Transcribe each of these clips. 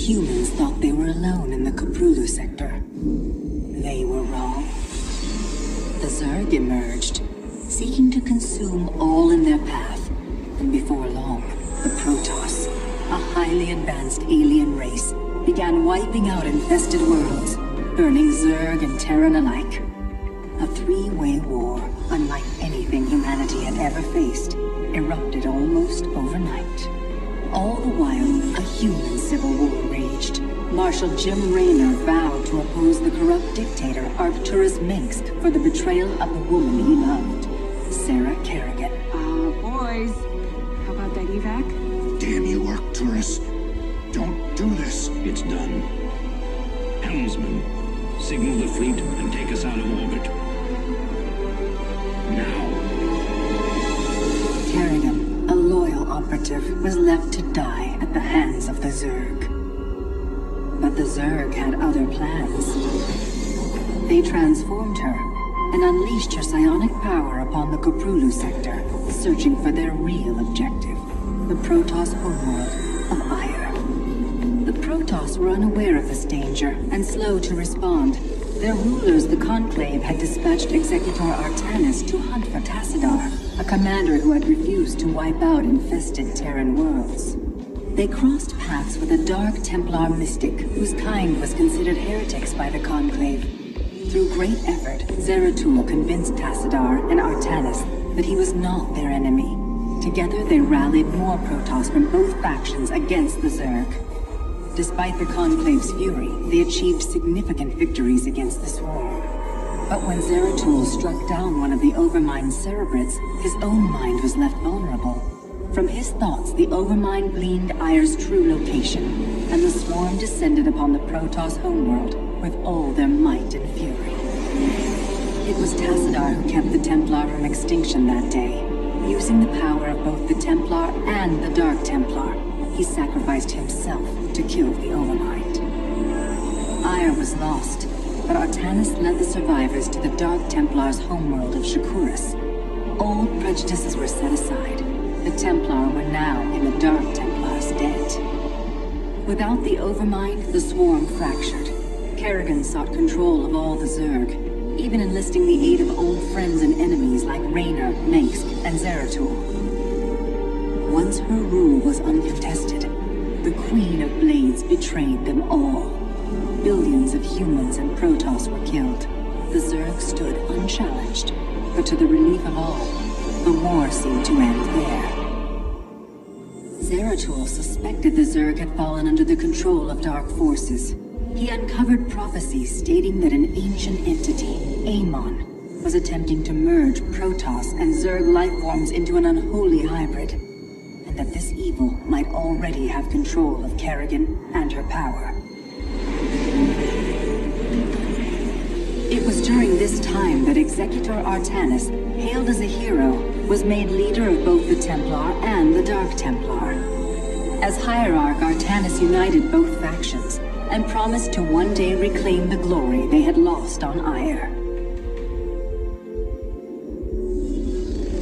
Humans thought they were alone in the Ketemu sector. They were wrong. The Zerg emerged, seeking to consume all in their path, and before long, the Protoss, a highly advanced alien race, began wiping out infested worlds, burning Zerg and Terran alike. A three-way war, unlike anything humanity had ever faced, erupted almost overnight. All the while, a human civil war raged. Marshal Jim Raynor vowed to oppose the corrupt dictator Arcturus Minsk for the betrayal of the woman he loved, Sarah Kerrigan. Boys, how about that evac? Damn you, Arcturus. Don't do this. It's done. Helmsman, signal the fleet and take us out of orbit. Now. Kerrigan, a loyal operative, was left to die at the hands of the Zerg. But the Zerg had other plans. They transformed her and unleashed her psionic power upon the Ketemu sector, searching for their real objective, the Protoss homeworld of Ire. The Protoss were unaware of this danger and slow to respond. Their rulers, the Conclave, had dispatched Executor Artanis to hunt for Tassadar, a commander who had refused to wipe out infested Terran worlds. They crossed paths with a Dark Templar mystic whose kind was considered heretics by the Conclave. Through great effort, Zeratul convinced Tassadar and Artanis that he was not their enemy. Together they rallied more Protoss from both factions against the Zerg. Despite the Conclave's fury, they achieved significant victories against the Swarm. But when Zeratul struck down one of the Overmind's cerebrates, his own mind was left vulnerable. From his thoughts, the Overmind gleaned Ire's true location, and the Swarm descended upon the Protoss homeworld with all their might and fury. It was Tassadar who kept the Templar from extinction that day. Using the power of both the Templar and the Dark Templar, he sacrificed himself to kill the Overmind. Ire was lost, but Artanis led the survivors to the Dark Templar's homeworld of Shakuras. All prejudices were set aside. The Templar were now in the Dark Templar's debt. Without the Overmind, the Swarm fractured. Kerrigan sought control of all the Zerg, even enlisting the aid of old friends and enemies like Raynor, Minsk, and Zeratul. Once her rule was uncontested, the Queen of Blades betrayed them all. Billions of humans and Protoss were killed. The Zerg stood unchallenged, but to the relief of all, the war seemed to end there. Zeratul suspected the Zerg had fallen under the control of dark forces. He uncovered prophecies stating that an ancient entity, Aamiin, was attempting to merge Protoss and Zerg lifeforms into an unholy hybrid, and that this evil might already have control of Kerrigan and her power. It was during this time that Executor Artanis, hailed as a hero, was made leader of both the Templar and the Dark Templar. As Hierarch, Artanis united both factions, and promised to one day reclaim the glory they had lost on Ire.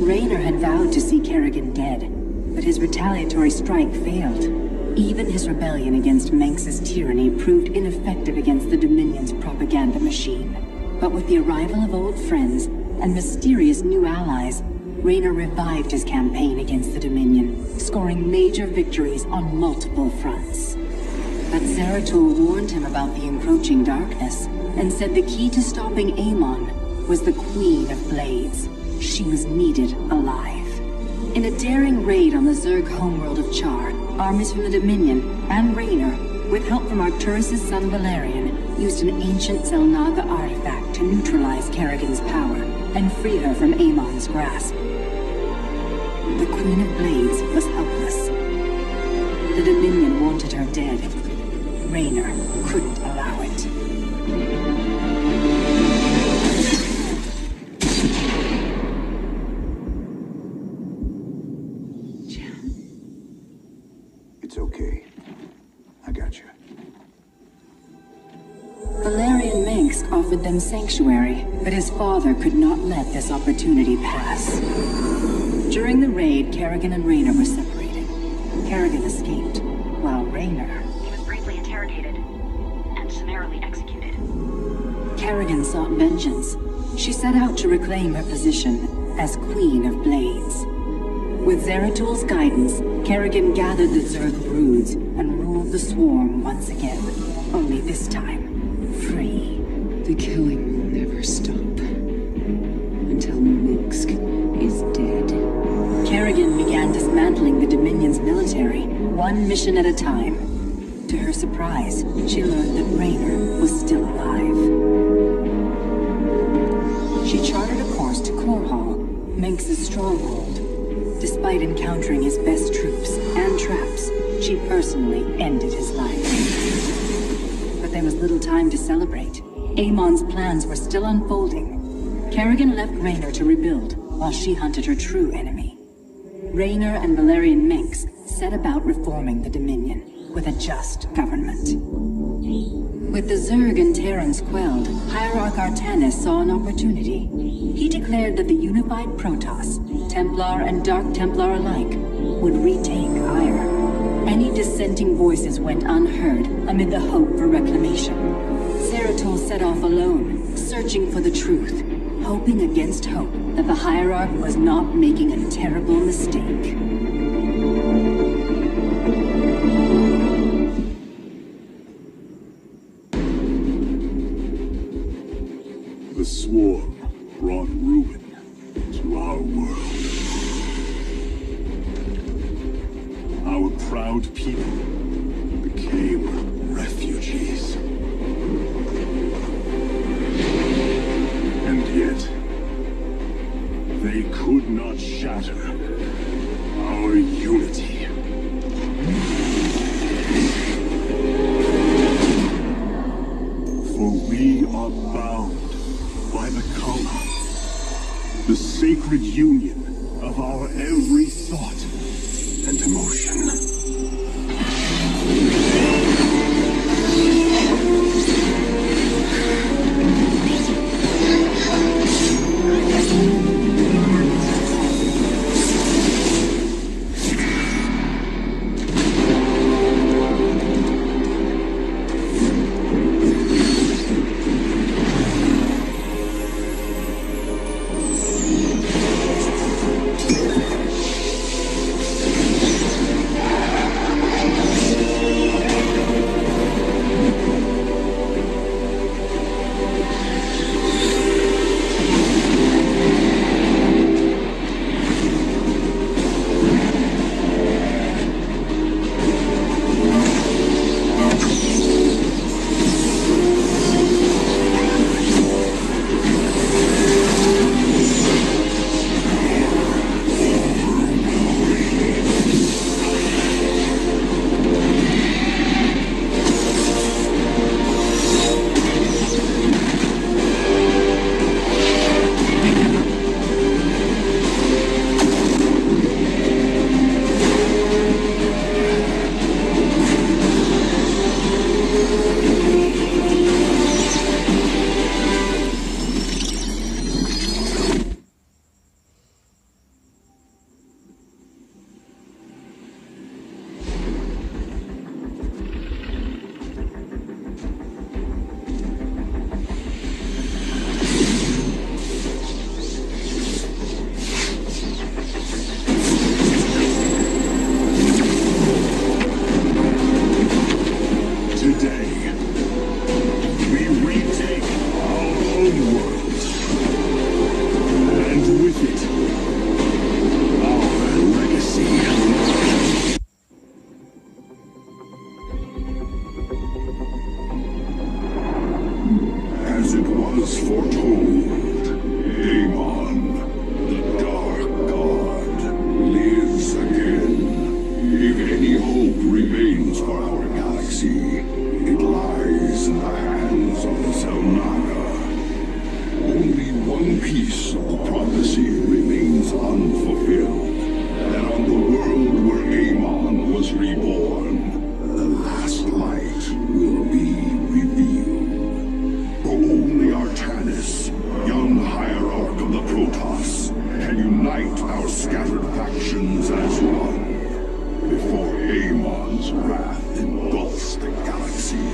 Raynor had vowed to see Kerrigan dead, but his retaliatory strike failed. Even his rebellion against Manx's tyranny proved ineffective against the Dominion's propaganda machine. But with the arrival of old friends and mysterious new allies, Raynor revived his campaign against the Dominion, scoring major victories on multiple fronts. But Zeratul warned him about the encroaching darkness, and said the key to stopping Aamiin was the Queen of Blades. She was needed alive. In a daring raid on the Zerg homeworld of Char, armies from the Dominion and Raynor, with help from Arcturus' son Valerian, used an ancient Zelnaga artifact to neutralize Kerrigan's power and free her from Aamiin's grasp. The Queen of Blades was helpless. The Dominion wanted her dead. Raynor couldn't allow it. It's okay. I got you. Valerian Minsk offered them sanctuary, but his father could not let this opportunity pass. During the raid, Kerrigan and Raynor were separated. Kerrigan escaped, while Raynor... He was briefly interrogated fabricated and summarily executed. Kerrigan sought vengeance. She set out to reclaim her position as Queen of Blades. With Zeratul's guidance, Kerrigan gathered the Zerg broods and ruled the swarm once again. Only this time, free. The killing will never stop. Until Minsk is dead. Kerrigan began dismantling the Dominion's military, one mission at a time. To her surprise, she learned that Raynor was still alive. She charted a course to Korhal, Minx's stronghold. Despite encountering his best troops and traps, she personally ended his life. But there was little time to celebrate. Amon's plans were still unfolding. Kerrigan left Raynor to rebuild, while she hunted her true enemy. Raynor and Valerian Minx set about reforming the Dominion with a just government. With the Zerg and Terrans quelled, Hierarch Artanis saw an opportunity. He declared that the unified Protoss, Templar and Dark Templar alike, would retake Ire. Any dissenting voices went unheard amid the hope for reclamation. Zeratul set off alone, searching for the truth, hoping against hope that the Hierarch was not making a terrible mistake. The swarm brought ruin to our world. Our proud people became refugees. And yet, they could not shatter our unity. For we are bound by the color, the sacred union of our every thought and emotion. Before Amon's wrath engulfs the galaxy.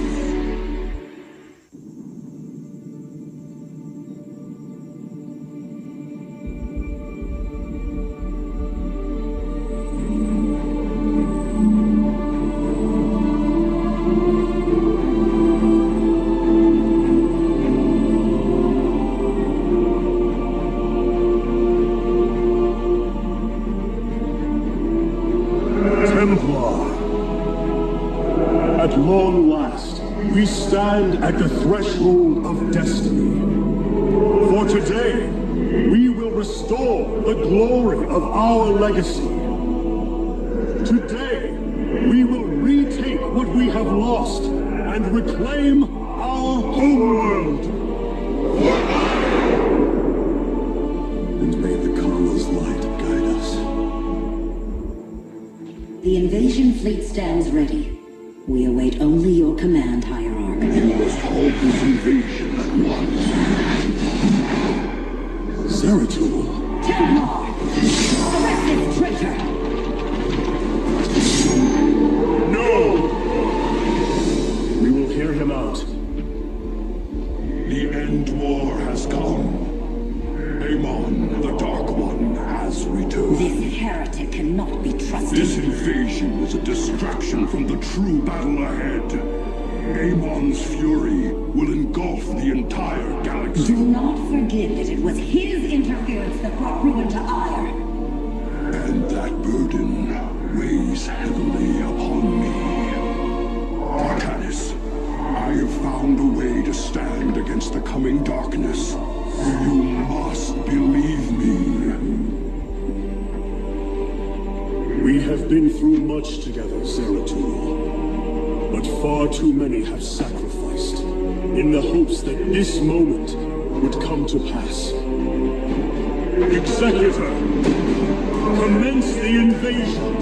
stand at the threshold of destiny. For today, we will restore the glory of our legacy. Today, we will retake what we have lost and reclaim our homeworld. And may the Kala's light guide us. The invasion fleet stands ready. We await only your command, Hierarch. You must halt this invasion at once. Zeratul. Templar! Arrest this traitor! No! We will hear him out. The end war has come. Amon, the Dark One, has returned. This heretic cannot be trusted. This invasion is a distraction from the true battle ahead. Amon's fury will engulf the entire galaxy. Do not forget that it was his interference that brought ruin to Ire. And that burden weighs heavily upon me. Artanis, I have found a way to stand against the coming darkness. You must believe me. We have been through much together, Zeratul. But far too many have sacrificed, in the hopes that this moment would come to pass. Executor, commence the invasion!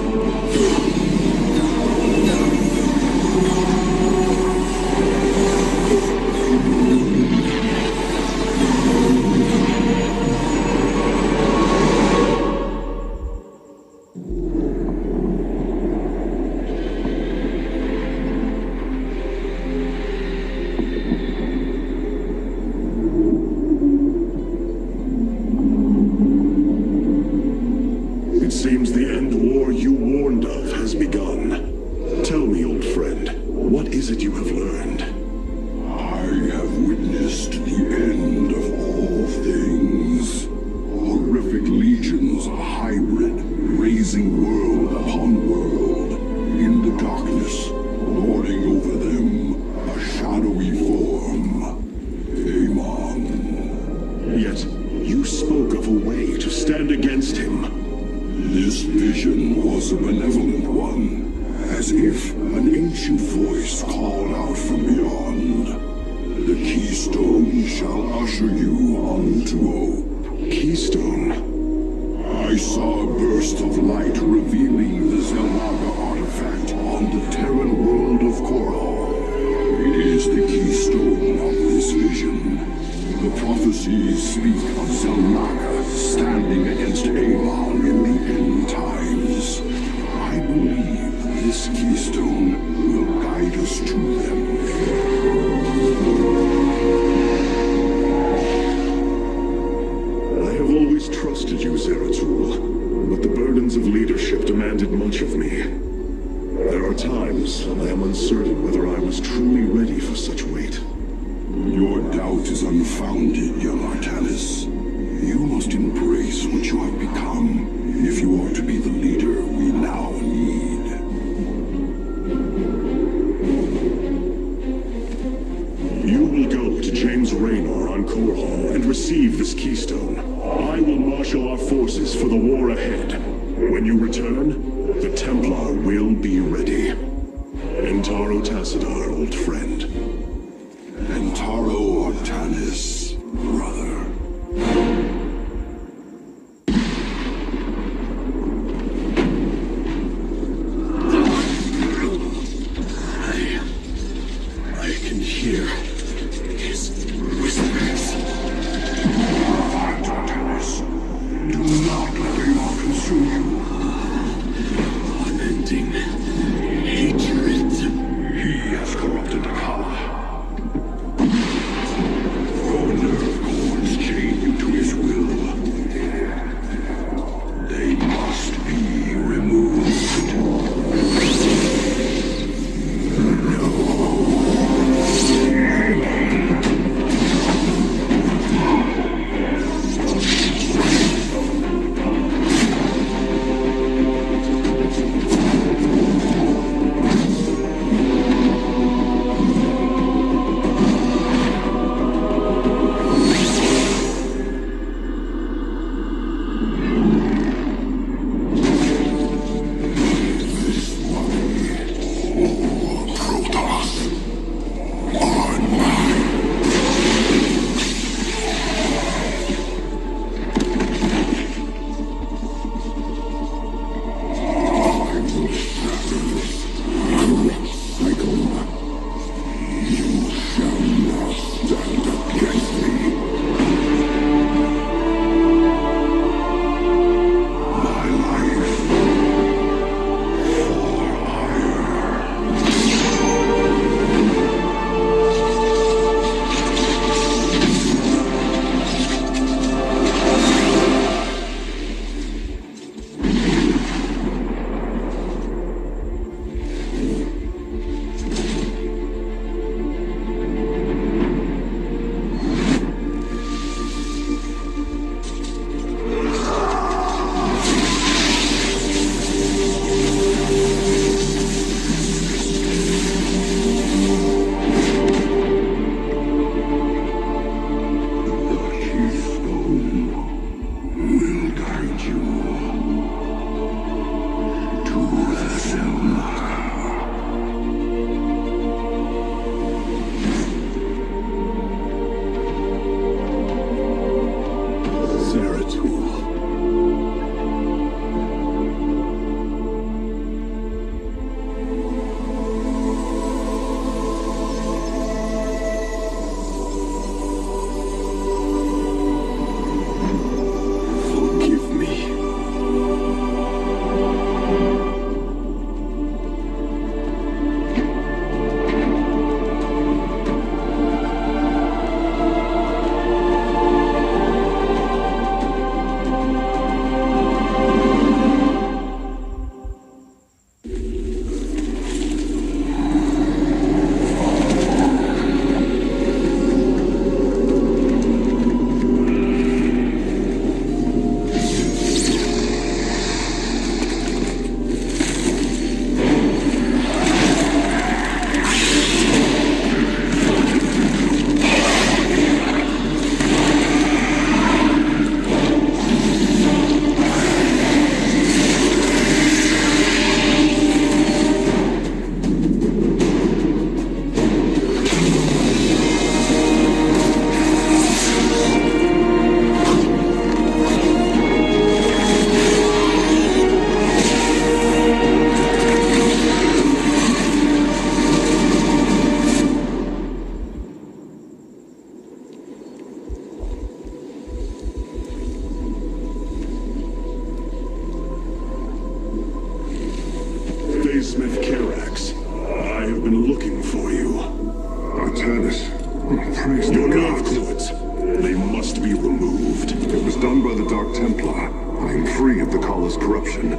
others. Praise the Your nerve gods. cords. They must be removed. It was done by the Dark Templar. I am free of the Kala's corruption.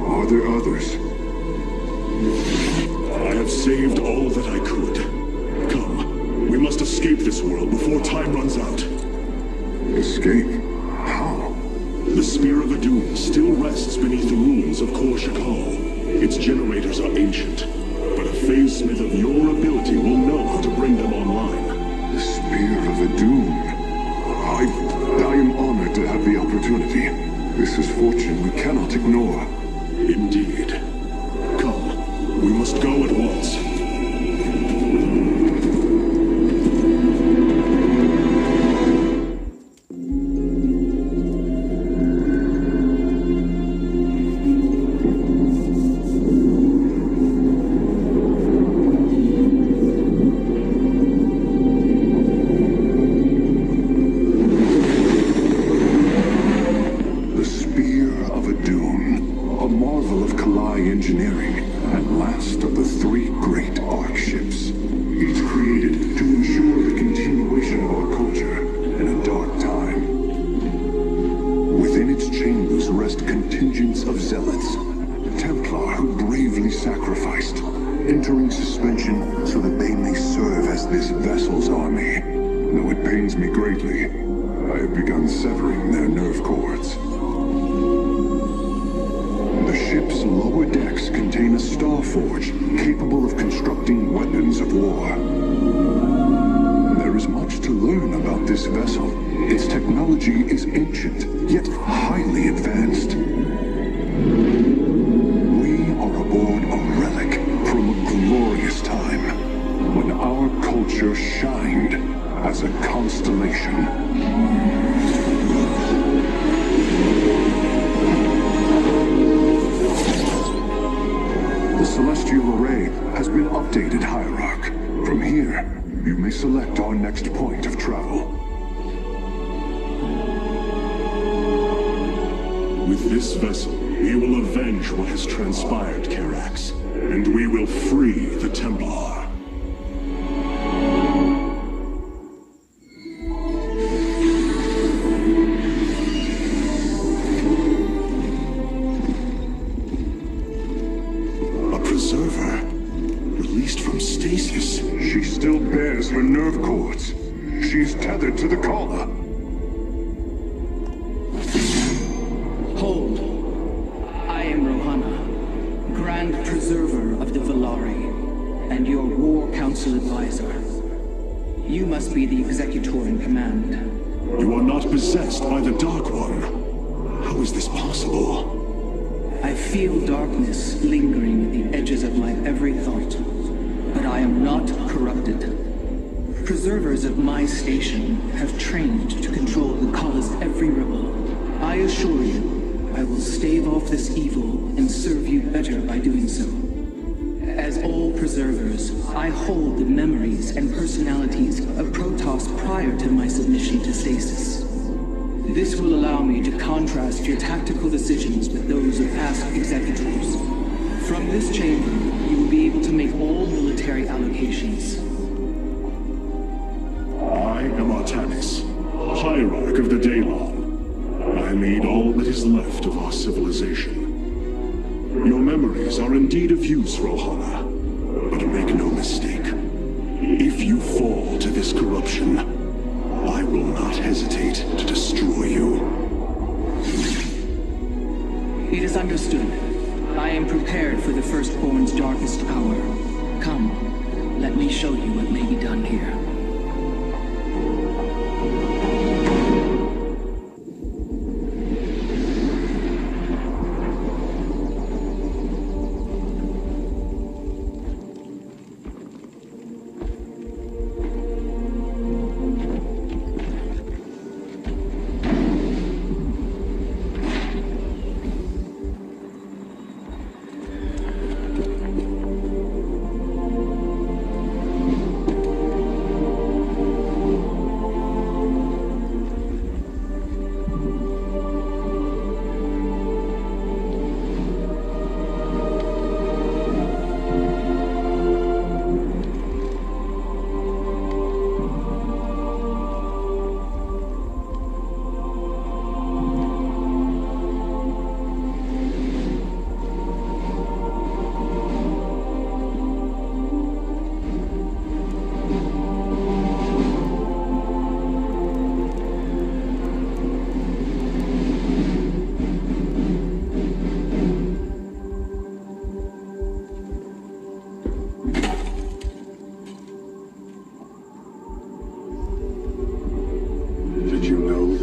Are there others? I have saved all that I could. Come, we must escape this world before time runs out. Escape? How? The Spear of Adun still rests beneath the ruins of Kor Shakal. Its generators are ancient, but a phase smith of your ability will know how to bring them online. The Spear of Adun. I am honored to have the opportunity. This is fortune we cannot ignore. Indeed. Come, we must go at once.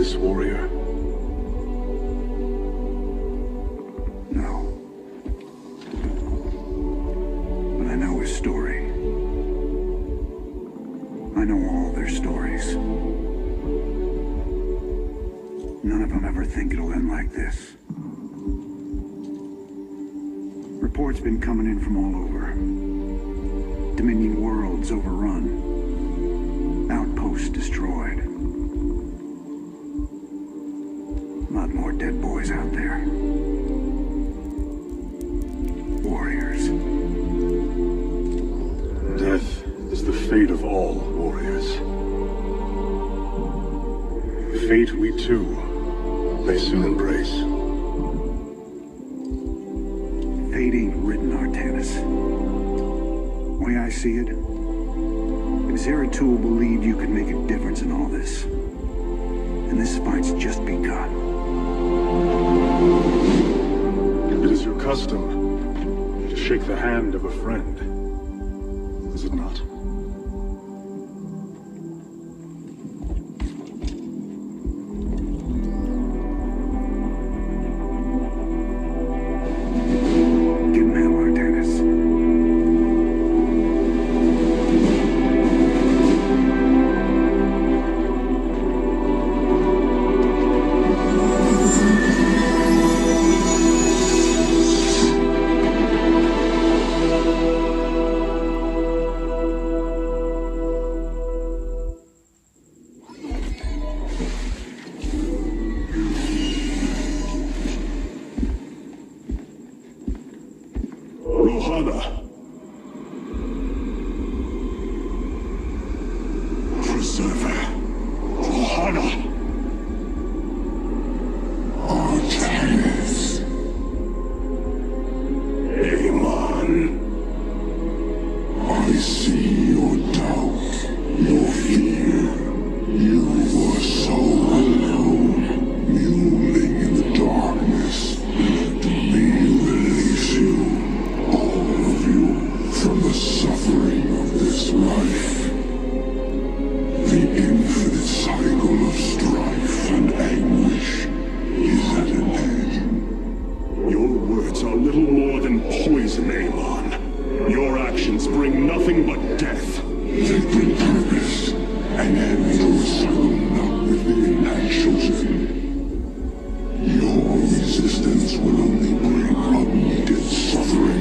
this warrior? No. But I know his story. I know all their stories. None of them ever think it'll end like this. Reports been coming in from all over. Dominion worlds overrun. Outposts destroyed. A lot more dead boys out there. Warriors. Death is the fate of all warriors. Fate we too may soon embrace. Fate ain't written, Artanis. The way I see it, if Zeratul believed you could make a difference in all this, and this fight's just begun. It is your custom to shake the hand of a friend, is it not? Give him hell, Artanis. Rohana! Preserver. Rohana. Artanis. Amon. I see your doubt, your fear. You were so alone, mewling in the darkness. Let me release you, all of you, from the suffering of this life. The infinite cycle of strife and anguish is at an end. Your words are little more than poison, Amon. Your actions bring nothing but death. They bring purpose, an end to a cycle not within and chosen. Your resistance will only bring unneeded suffering.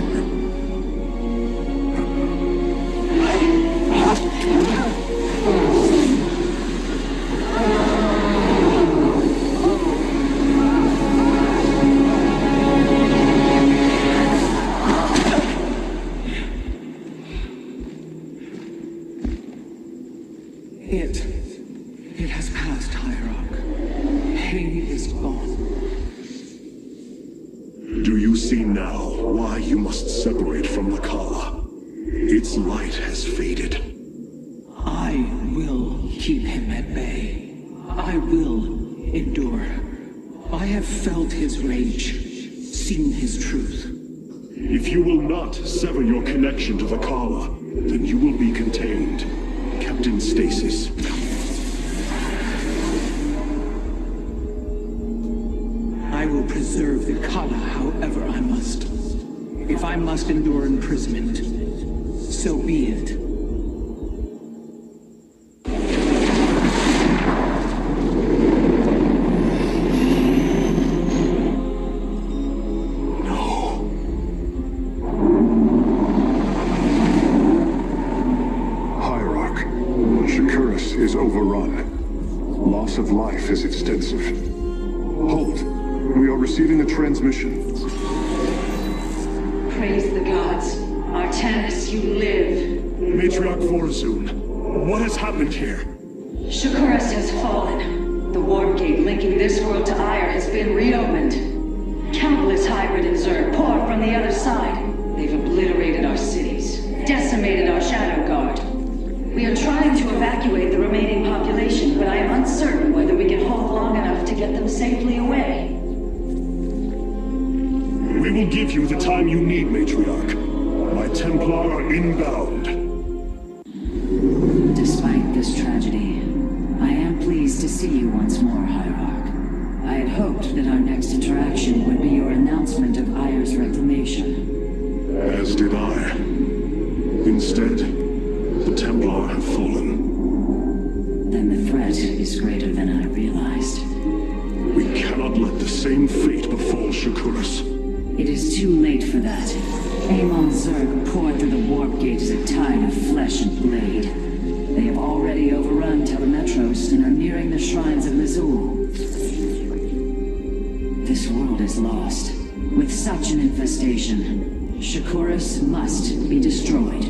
It has passed, Hierarch. He is gone. Do you see now why you must separate from the Ka? Its light has faded. I will keep him at bay. I will endure. I have felt his rage, seen his truth. If you will not sever your connection to the Kala, then you will be contained, kept in stasis. I will preserve the Kala however I must. If I must endure imprisonment, so be it. Is overrun. Loss of life is extensive. Hold. We are receiving a transmission. Praise the gods. Artanis, you live. Matriarch Vorazun, what has happened here? Shukuras has fallen. The warp gate linking this world to Ire has been reopened. Countless hybrid and Zerg pour from the other side. They've obliterated our cities, decimated our shadow guard. We are trying to evacuate the remaining population, but I am uncertain whether we can hold long enough to get them safely away. We will give you the time you need, Matriarch. My Templar are inbound. Despite this tragedy, I am pleased to see you once more, Hierarch. I had hoped that our next interaction would be your announcement of Ayer's reclamation. As did I. Instead, the Templar have fallen. Then the threat is greater than I realized. We cannot let the same fate befall Shakuras. It is too late for that. Amon Zerg poured through the warp gate as a tide of flesh and blade. They have already overrun Telemetros and are nearing the shrines of Lazul. This world is lost. With such an infestation, Shakuras must be destroyed.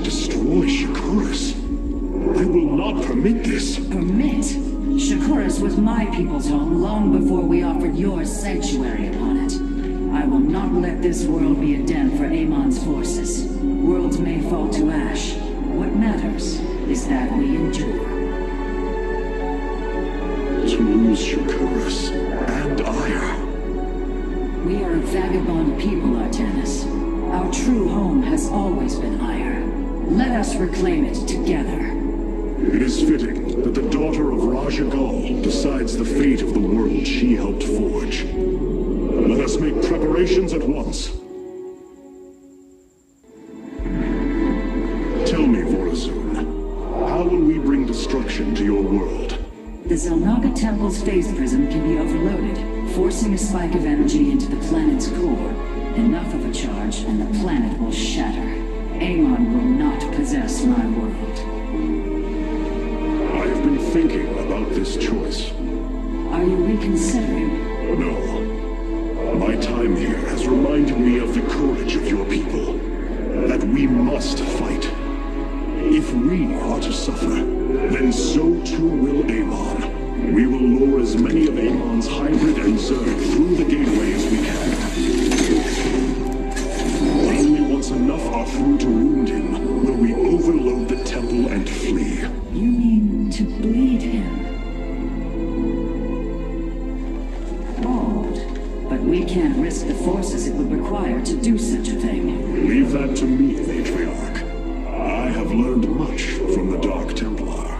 Destroy Shakuras? I will not permit this. Permit? Shakuras was my people's home long before we offered your sanctuary upon it. I will not let this world be a den for Amon's forces. Worlds may fall to ash. What matters is that we endure. To lose Shakuras and Ayer. We are a vagabond people, Artanis. Our true home has always been Ayer. Let us reclaim it together. It is fitting that the daughter of Raja Gal decides the fate of the world she helped forge. Let us make preparations at once. Tell me, Vorazun, how will we bring destruction to your world? The Zelnaga Temple's phase prism can be overloaded, forcing a spike of energy into the planet's core. Enough of a charge, and the planet will shatter. Amon will not possess my world. I have been thinking about this choice. Are you reconsidering? No. My time here has reminded me of the courage of your people. That we must fight. If we are to suffer, then so too will Amon. We will lure as many of Amon's hybrid and Zerg through the gateway as we can. Only once enough are through to wound him will we overload the temple and flee. You mean to bleed him? Bold. But we can't risk the forces it would require to do such a thing. Leave that to me, Matriarch. I have learned much from the Dark Templar.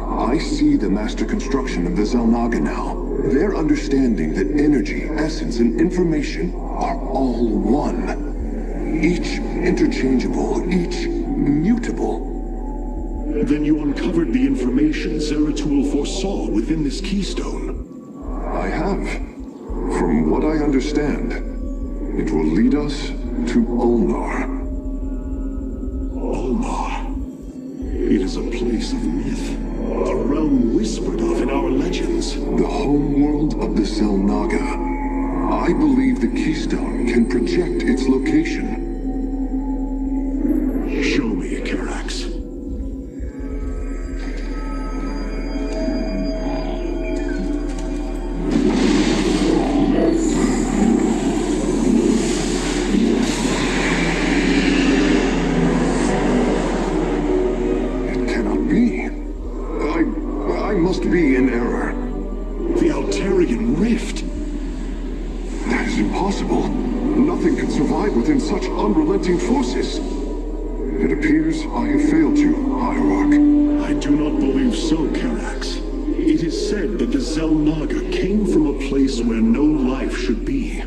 I see the master construction of the Zelnaga now. Their understanding that energy, essence, and information are all one. Each interchangeable, each mutable. Then you uncovered the information Zeratul foresaw within this keystone. I have. From what I understand, it will lead us to Ulnar. Ulnar. It is a place of myth. A realm whispered of in our legends. The homeworld of the Selnaga. I believe the keystone can project its location. Show me, Karax. Be in error. The Altarian Rift. That is impossible. Nothing can survive within such unrelenting forces. It appears I have failed you, Hierarch. I do not believe so, Karax. It is said that the Zelnaga came from a place where no life should be.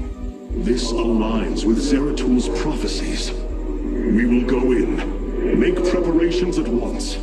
This aligns with Zeratul's prophecies. We will go in. Make preparations at once.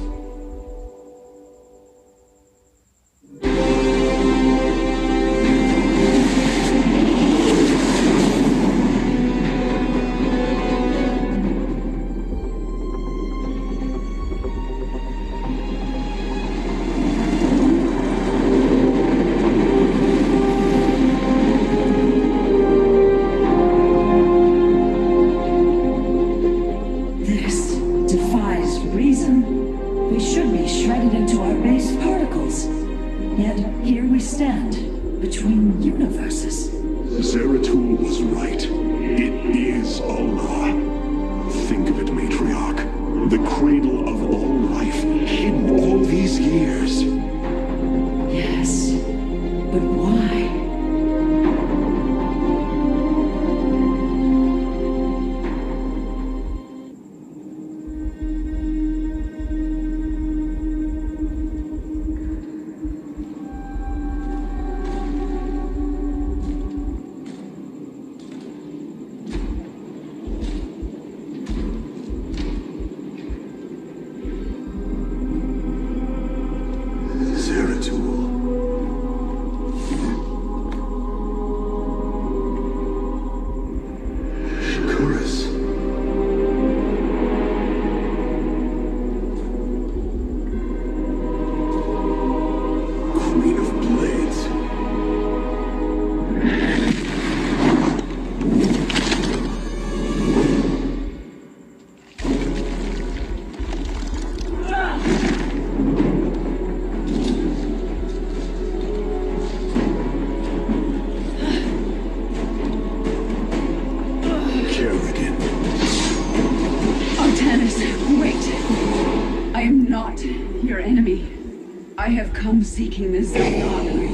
I have come seeking the Zelnaga.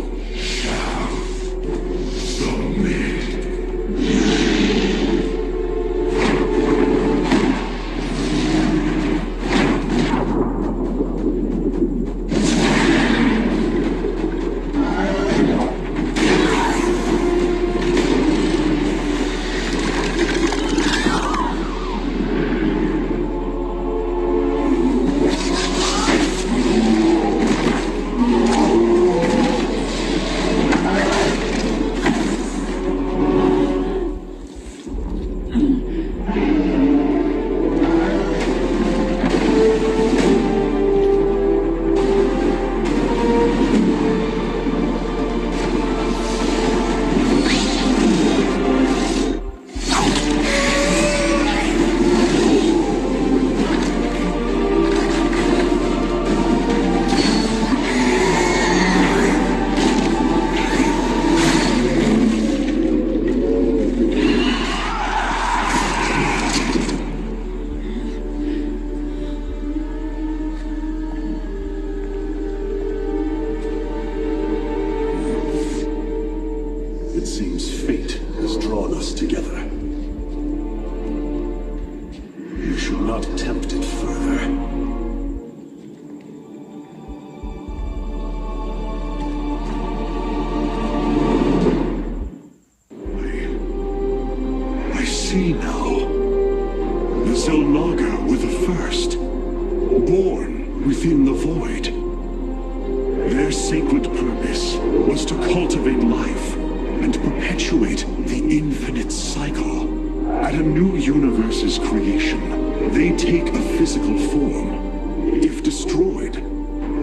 cultivate life and perpetuate the infinite cycle. At a new universe's creation, they take a physical form. If destroyed,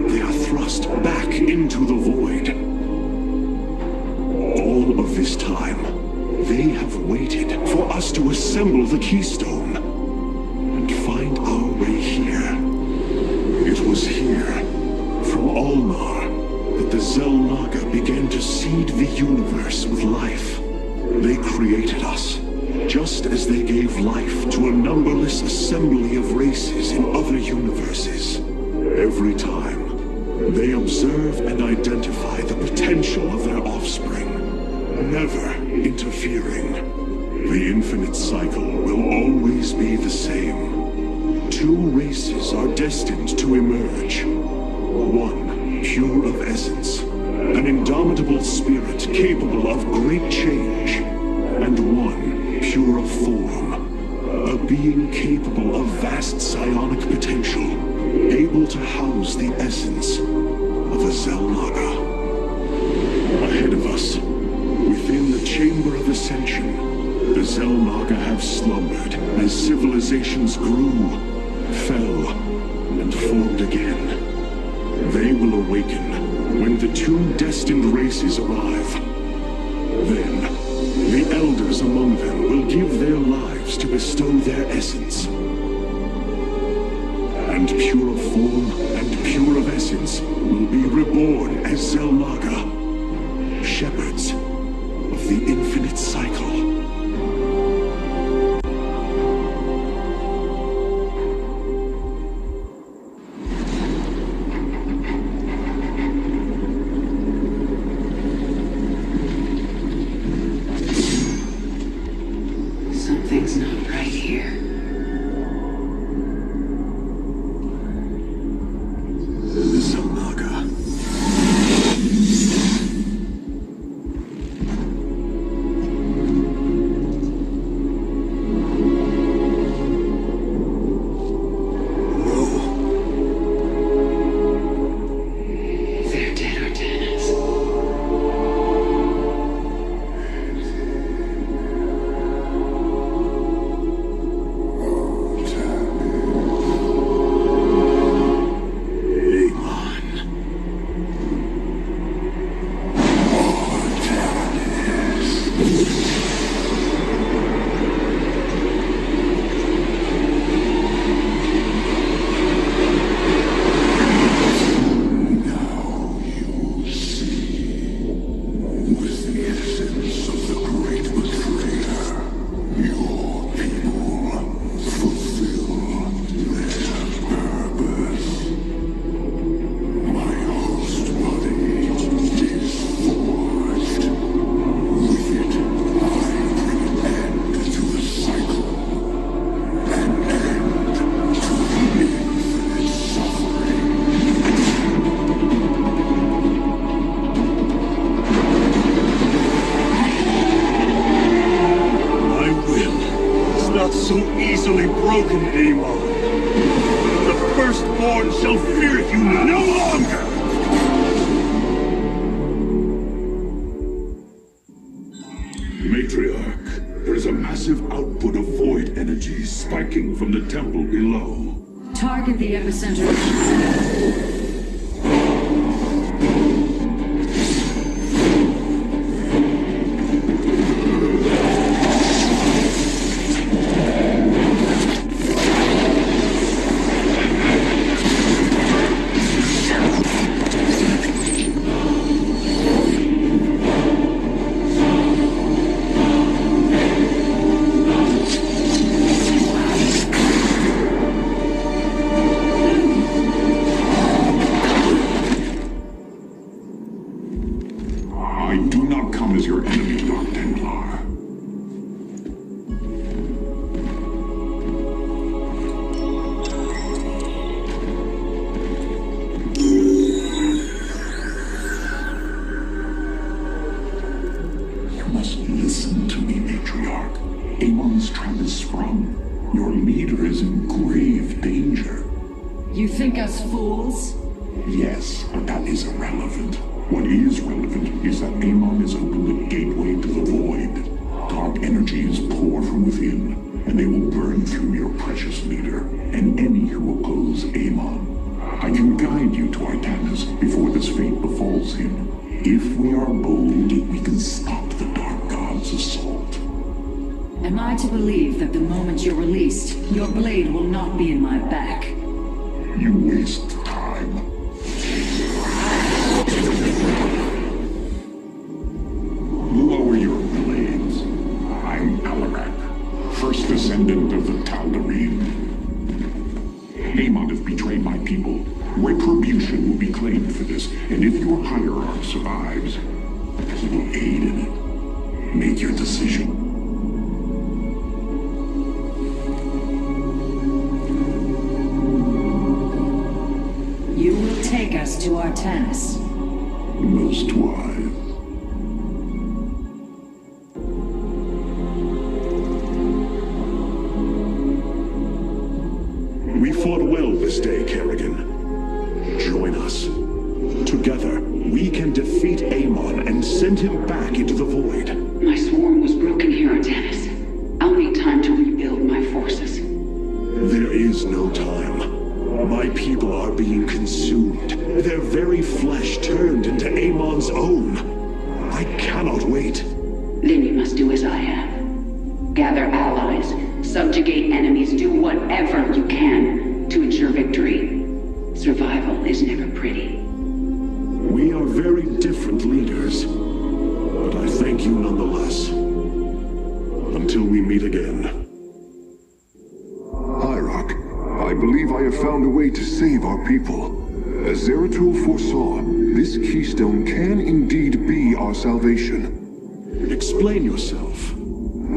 they are thrust back into the void. All of this time, they have waited for us to assemble the keystone and find our way here. It was here, from Ulnar, that the Xel'Naga began to seed the universe with life. They created us, just as they gave life to a numberless assembly of races in other universes. Every time, they observe and identify the potential of their offspring, never interfering. The infinite cycle will always be the same. Two races are destined to emerge. One, pure of essence, an indomitable spirit capable of great change, and one, pure of form, a being capable of vast psionic potential, able to house the essence of a Xel'Naga. Ahead of us, within the Chamber of Ascension, the Xel'Naga have slumbered as civilizations grew, fell, and formed again. They will awaken when the two destined races arrive. Then, the elders among them will give their lives to bestow their essence. And pure of form and pure of essence will be reborn as Xel'Naga, shepherds of the infinite cycle. Something's not right here. Xel'Naga. They're dead, Artanis. So easily broken, Aamiin. The firstborn shall fear you no longer! Matriarch, there is a massive output of void energy spiking from the temple below. Target the epicenter. I do not come as your enemy, Dark Templar. You must listen to me, Matriarch. Aamon's trap is sprung. Your leader is in grave danger. You think us fools? Yes, but that is irrelevant. What is relevant is that Aamiin has opened the gateway to the void. Dark energies pour from within, and they will burn through your precious leader and any who oppose Aamiin. I can guide you to Artanis before this fate befalls him. If we are bold, we can stop the Dark God's assault. Am I to believe that the moment you're released, your blade will not be in my back? You waste time. Lower your blades. I'm Alarak, first descendant of the Tal'Darim. Aamiin has betrayed my people. Retribution will be claimed for this, and if your hierarch survives, he will aid in it. Make your decision. You will take us to Artanis. Most wise. We fought well this day, Kerrigan. Join us. Together, we can defeat Aamiin and send him back into the void. My swarm was broken here, Artanis. I'll need time to rebuild my forces. There is no time. My people are being consumed. Their very flesh turned into Aemon's own. I cannot wait. Then you must do as I have. Gather allies, subjugate enemies, do whatever you can to ensure victory. Survival is never pretty. We are very different leaders, but I thank you nonetheless. Until we meet again. Hierarch, I believe I have found a way to save our people. As Zeratul foresaw, this keystone can indeed be our salvation. Explain yourself.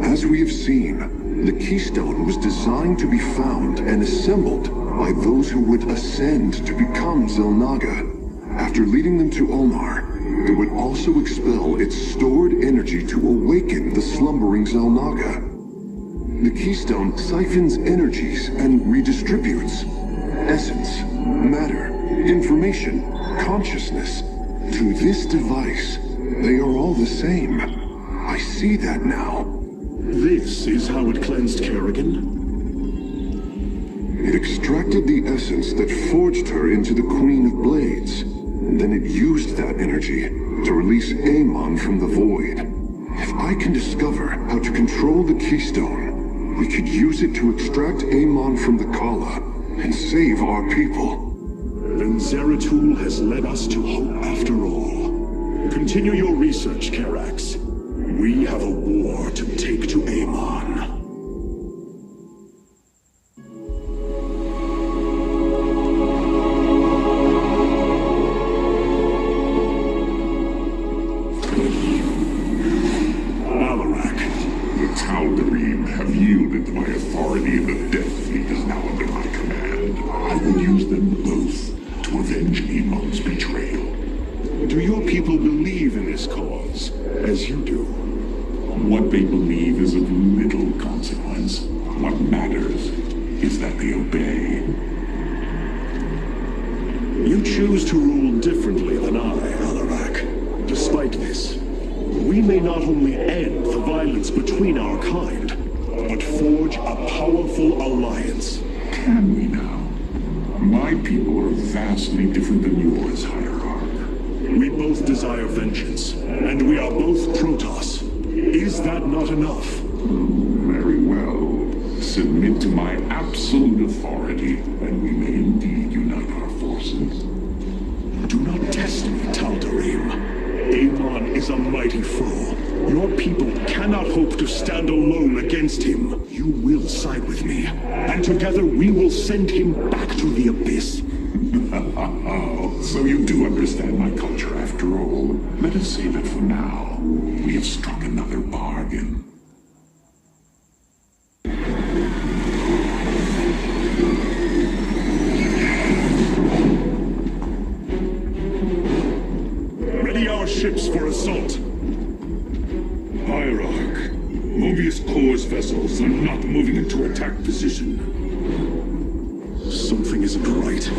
As we have seen, the keystone was designed to be found and assembled by those who would ascend to become Xel'Naga. After leading them to Ulnar, it would also expel its stored energy to awaken the slumbering Xel'Naga. The keystone siphons energies and redistributes essence, matter, information, consciousness. To this device, they are all the same. I see that now. This is how it cleansed Kerrigan? It extracted the essence that forged her into the Queen of Blades. Then it used that energy to release Aamiin from the void. If I can discover how to control the keystone, we could use it to extract Aamiin from the Kala and save our people. Then Zeratul has led us to hope after all. Continue your research, Karax. We have a war to take to Aamiin. What they believe is of little consequence. What matters is that they obey. You choose to rule differently than I, Alarak. Despite this, we may not only end the violence between our kind, but forge a powerful alliance. Can we now? My people are vastly different than yours, Hierarch. We both desire vengeance, and we are both Protoss. Is that not enough? Very well. Submit to my absolute authority, and we may indeed unite our forces. Do not test me, Tal'Darim. Aamiin is a mighty foe. Your people cannot hope to stand alone against him. You will side with me, and together we will send him back to the abyss. So you do understand my culture after all. Let us say that for now, we have struck another bargain. Ready our ships for assault. Hierarch, Mobius Core's vessels are not moving into attack position. Something isn't right.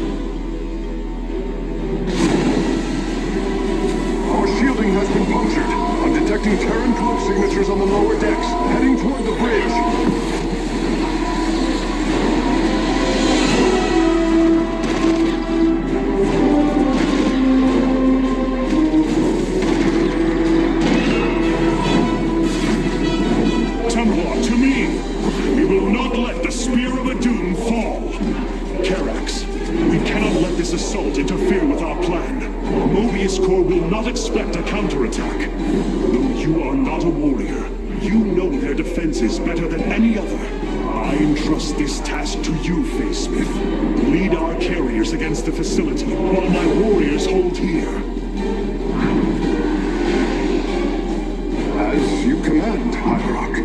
detecting Terran cloak signatures on the lower decks, heading toward the bridge. Templar, to me! We will not let the Spear of a Doom fall! Karax, we cannot let this assault interfere with our plan. Mobius Corps will not expect a counterattack. Though you are not a warrior, you know their defenses better than any other. I entrust this task to you, Facesmith. Lead our carriers against the facility, while my warriors hold here. As you command, High Rock.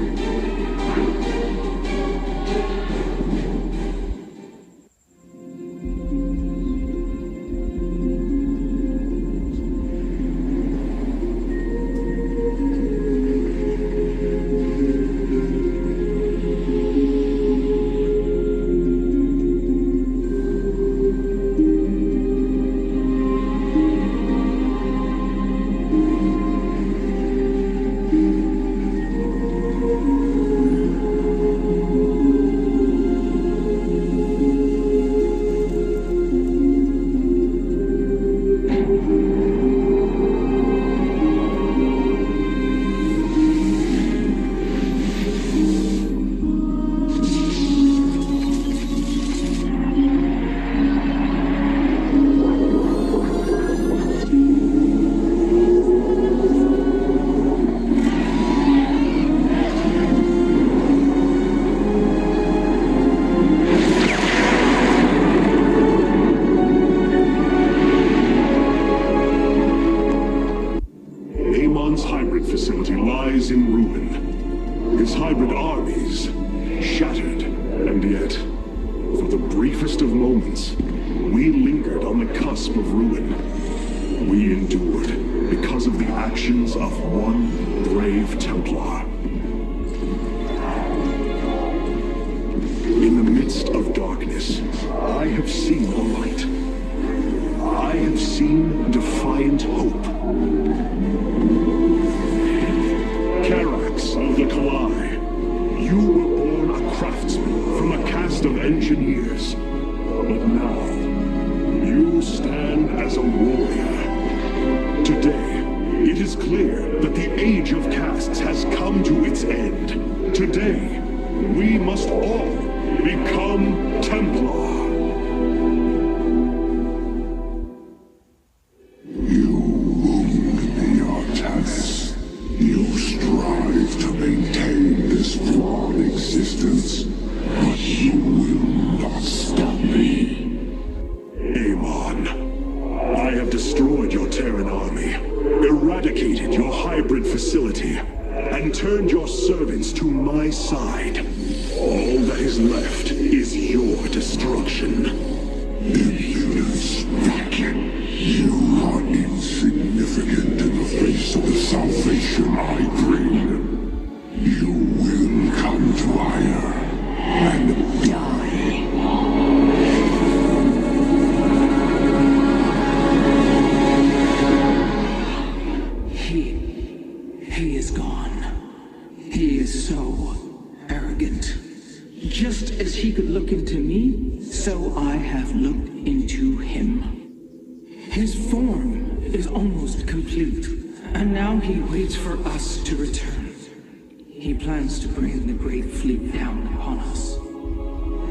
To bring the Great Fleet down upon us.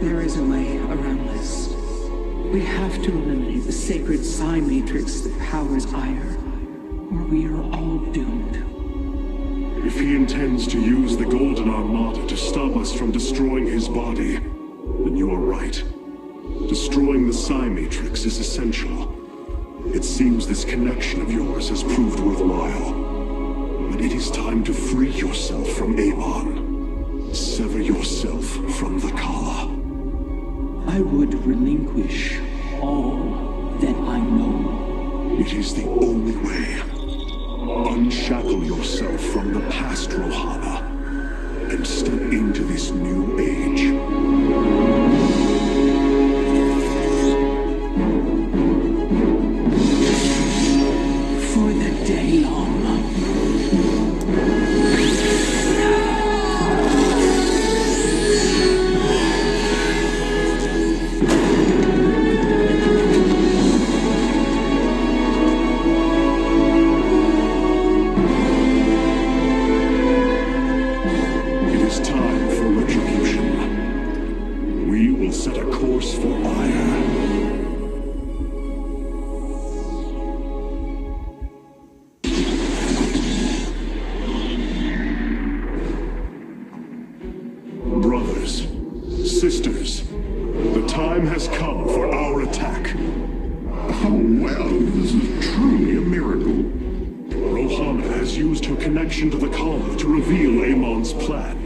There is a way around this. We have to eliminate the sacred psi matrix that powers Ire, or we are all doomed. If he intends to use the Golden Armada to stop us from destroying his body, then you are right. Destroying the psi matrix is essential. It seems this connection of yours has proved worthwhile. But it is time to free yourself from Amon. Sever yourself from the Kala. I would relinquish all that I know. It is the only way. Unshackle yourself from the past, Rohana, and step into this new age. For the day long. time has come for our attack. Oh, well, this is truly a miracle. Rohana has used her connection to the Kala to reveal Amon's plan.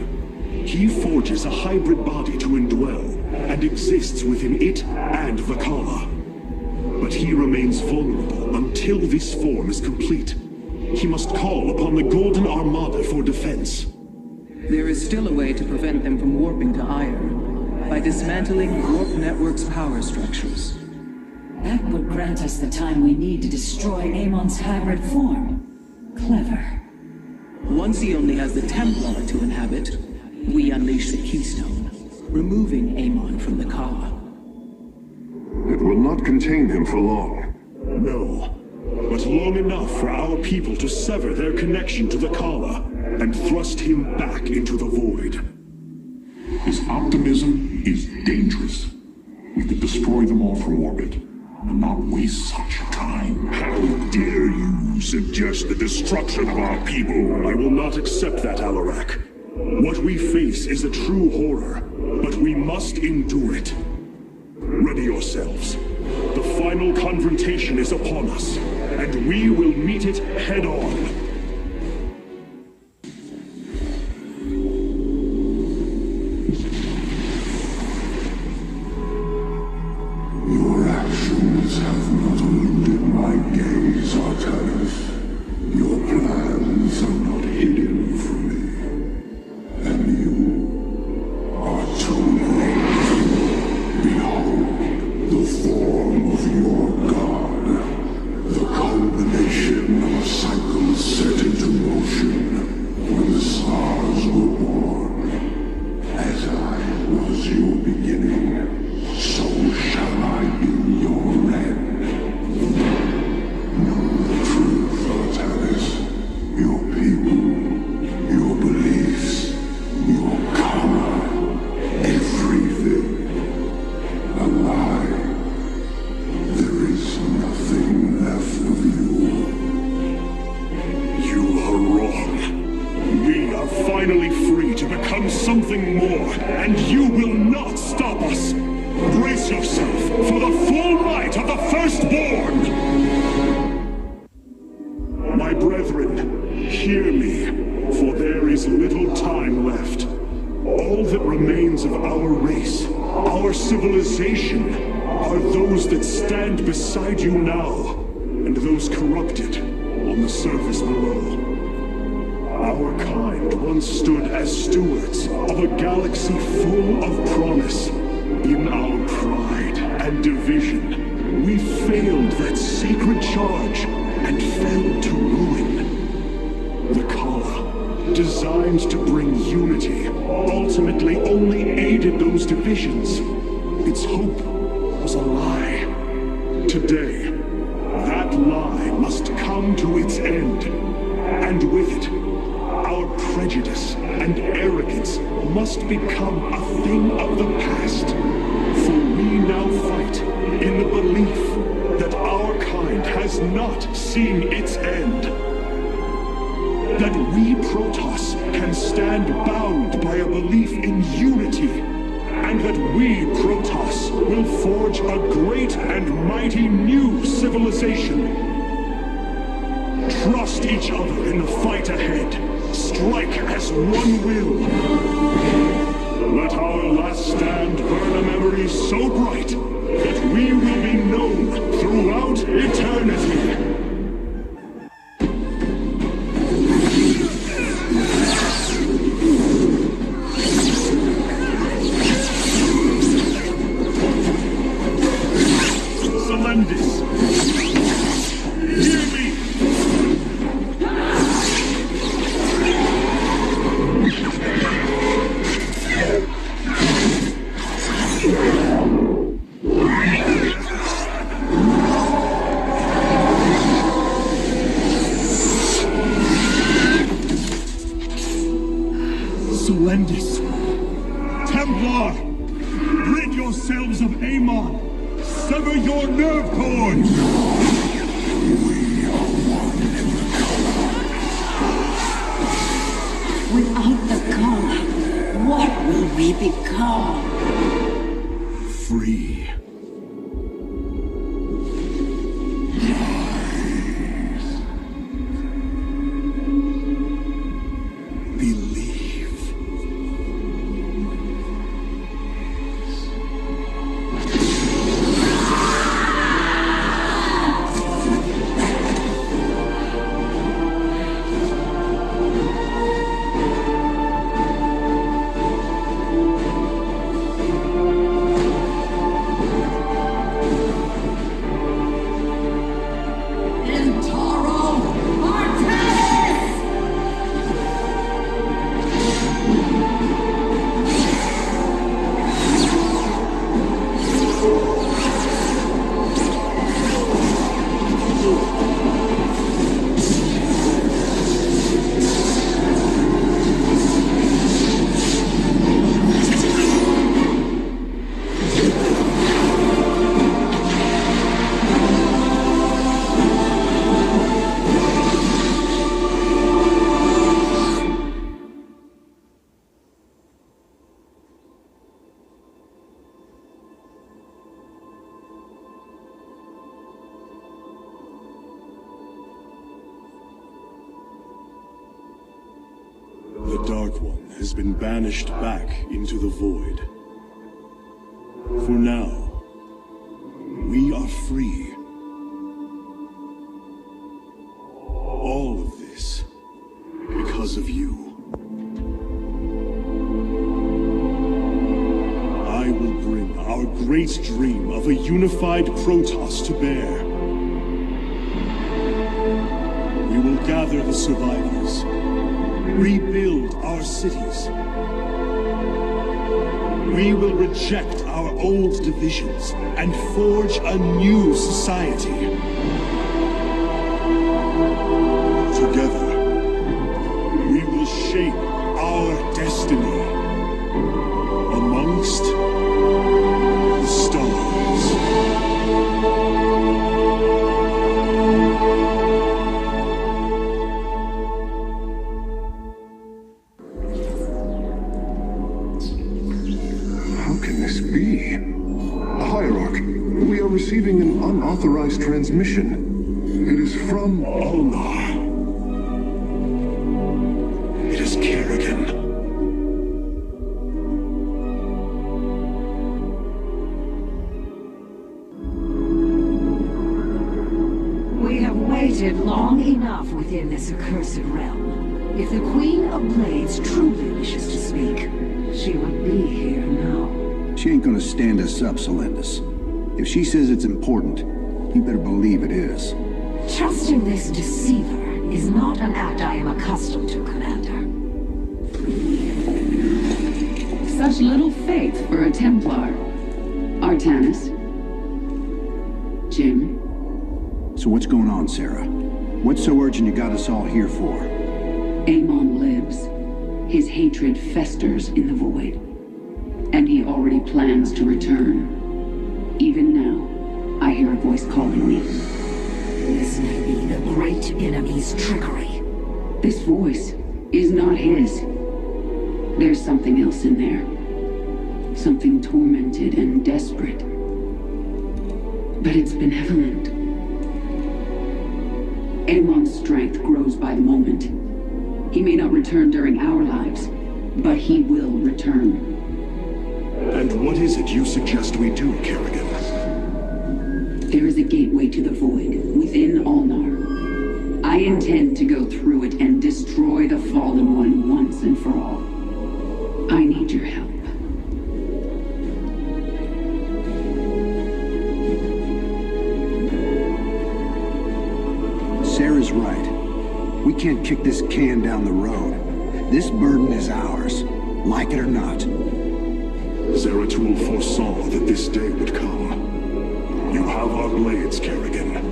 He forges a hybrid body to indwell, and exists within it and the Kala. But he remains vulnerable until this form is complete. He must call upon the Golden Armada for defense. There is still a way to prevent them from warping to Ire, by dismantling the Warp Network's power structures. That would grant us the time we need to destroy Amon's hybrid form. Clever. Once he only has the Templar to inhabit, we unleash the Keystone, removing Amon from the Kala. It will not contain him for long. No, but long enough for our people to sever their connection to the Kala and thrust him back into the void. His optimism is dangerous. We could destroy them all from orbit, and not waste such time. How dare you suggest the destruction of our people? I will not accept that, Alarak. What we face is a true horror, but we must endure it. Ready yourselves. The final confrontation is upon us, and we will meet it head-on. Your actions have not eluded my gaze, Artanis. Your plans are not hidden from me. And you are too late. Behold, the form of your god. The culmination of a cycle set into motion when the stars were born. As I was your beginning, so shall I be your end. Know the truth, Artanis. Your people, your beliefs, your karma, everything. A lie. There is nothing left of you. You are wrong. We are finally free to become something more, and you will not stop us. Brace yourself for the full might of the Firstborn! My brethren, hear me, for there is little time left. All that remains of our race, our civilization, are those that stand beside you now, and those corrupted on the surface below. Our kind once stood as stewards of a galaxy full of promise. In our pride and division, we failed that sacred charge and fell to ruin. The Kala, designed to bring unity, ultimately only aided those divisions. Its hope was a lie. Today, that lie must come to its end. And with it, our prejudice and arrogance must become a thing of the past. For we now fight in the belief that our kind has not seen its end. That we Protoss can stand bound by a belief in unity, and that we Protoss will forge a great and mighty new civilization. Trust each other in the fight ahead. Strike as one will. Let our last stand burn a memory so bright that we will be known throughout eternity. free. The Dark One has been banished back into the void. For now, we are free. All of this because of you. I will bring our great dream of a unified Protoss to bear. We will gather the survivors, rebuild our cities. We will reject our old divisions and forge a new society. Together, we will shape our destiny amongst the stars. Receiving an unauthorized transmission. It is from Ulnar. It is Kerrigan. We have waited long enough within this accursed realm. If the Queen of Blades truly wishes to speak, she would be here now. She ain't gonna stand us up, Solendis. If she says it's important, you better believe it is. Trusting this deceiver is not an act I am accustomed to, Commander. Such little faith for a Templar. Artanis. Jim. So what's going on, Sarah? What's so urgent you got us all here for? Amon lives. His hatred festers in the void. And he already plans to return. Even now, I hear a voice calling me. This may be the great enemy's trickery. This voice is not his. There's something else in there. Something tormented and desperate. But it's benevolent. Amon's strength grows by the moment. He may not return during our lives, but he will return. And what is it you suggest we do, Kerrigan? There is a gateway to the void within Ulnar. I intend to go through it and destroy the Fallen One once and for all. I need your help. Sarah's right. We can't kick this can down the road. This burden is ours, like it or not. Zeratul foresaw that this day would come. You have our blades, Kerrigan.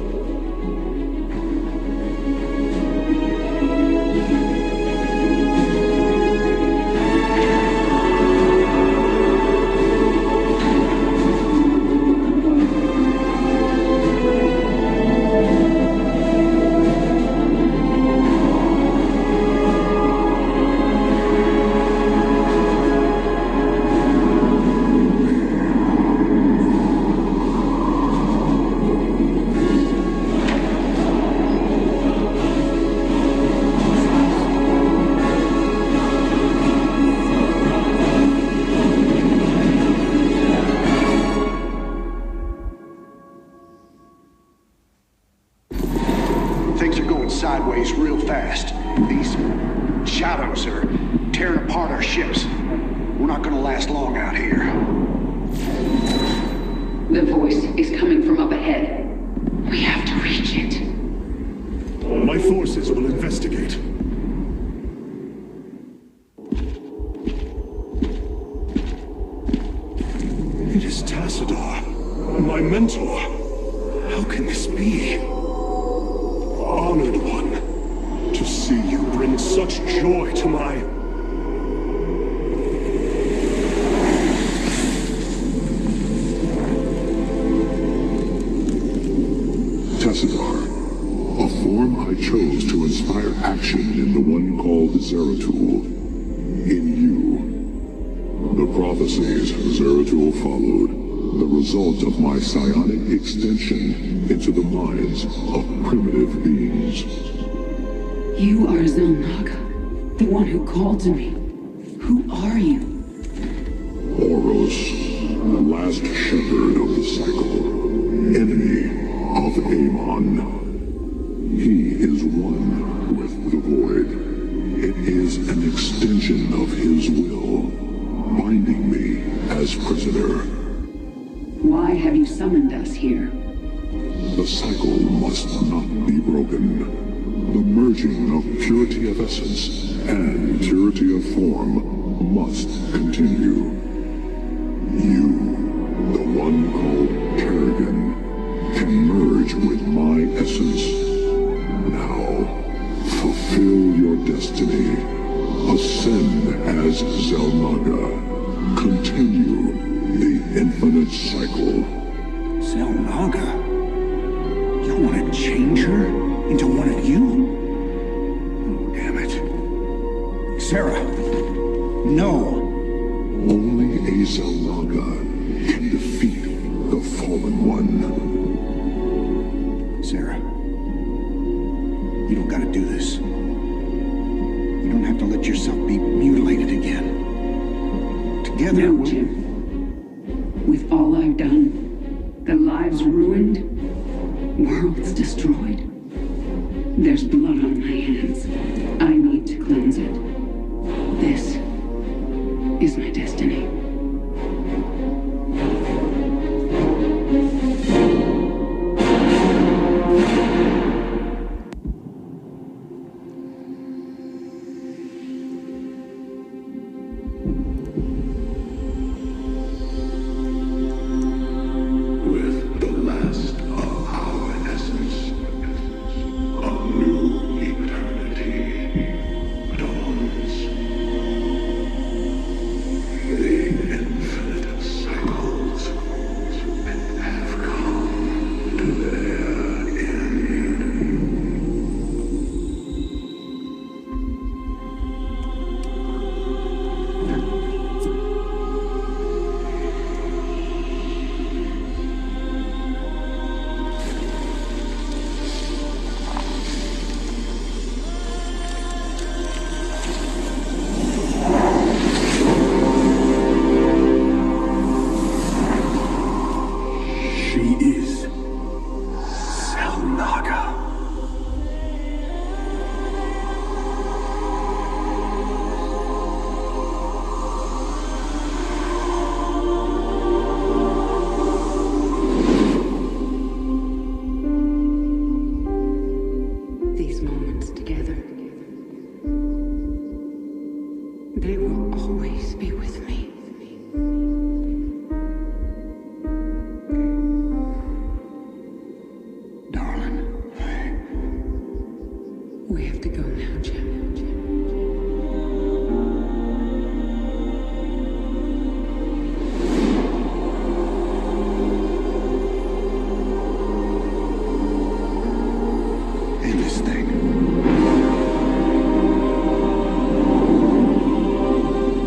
Terbarus are tearing apart our ships. We're not gonna last long out here. The voice is coming from up ahead. We have to reach it. My forces will investigate. It is Tassadar, my mentor. How can this be? Honored one, to see you bring such joy to my... Tassadar, a form I chose to inspire action in the one called Zeratul. In you. The prophecies Zeratul followed, the result of my psionic extension into the minds of primitive beings. You are Zelnaga, the one who called to me. Who are you? Oros, last shepherd of the cycle, enemy of Amon. He is one with the void. It is an extension of his will, binding me as prisoner. Why have you summoned us here? The cycle must not be broken. The merging of purity of essence and purity of form must continue. You, the one called Kerrigan, can merge with my essence. Now, fulfill your destiny. Ascend as Zelnaga. Continue the infinite cycle. Zelnaga? You want to change her into one of you? Oh, damn it. Sarah, no. Only a Zelnaga can defeat the Fallen One. Sarah, you don't gotta do this. You don't have to let yourself be mutilated again. Together, No, Jim. With all I've done, the lives ruined, worlds destroyed. There's blood on my hands. I need to cleanse it. This is my destiny.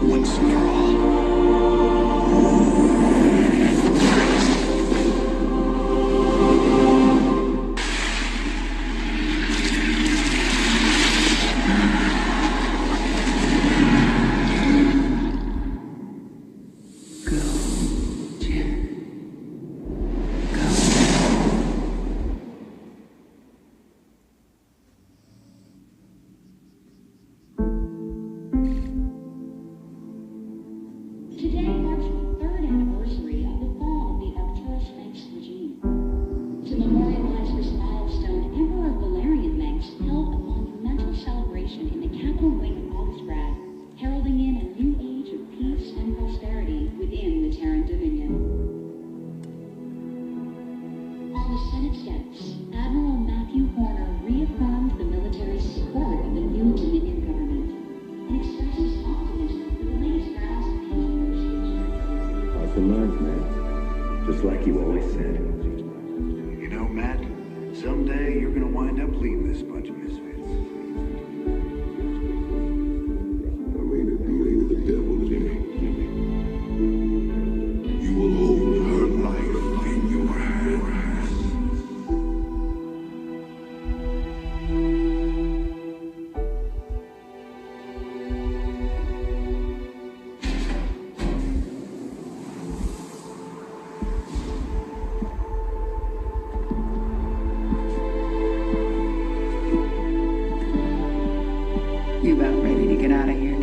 once and for all. just like you always said. You know, Matt, someday you're gonna wind up leading this bunch of misfits. I made a deal with the devil today. You will hold her life in your hands. You about ready to get out of here,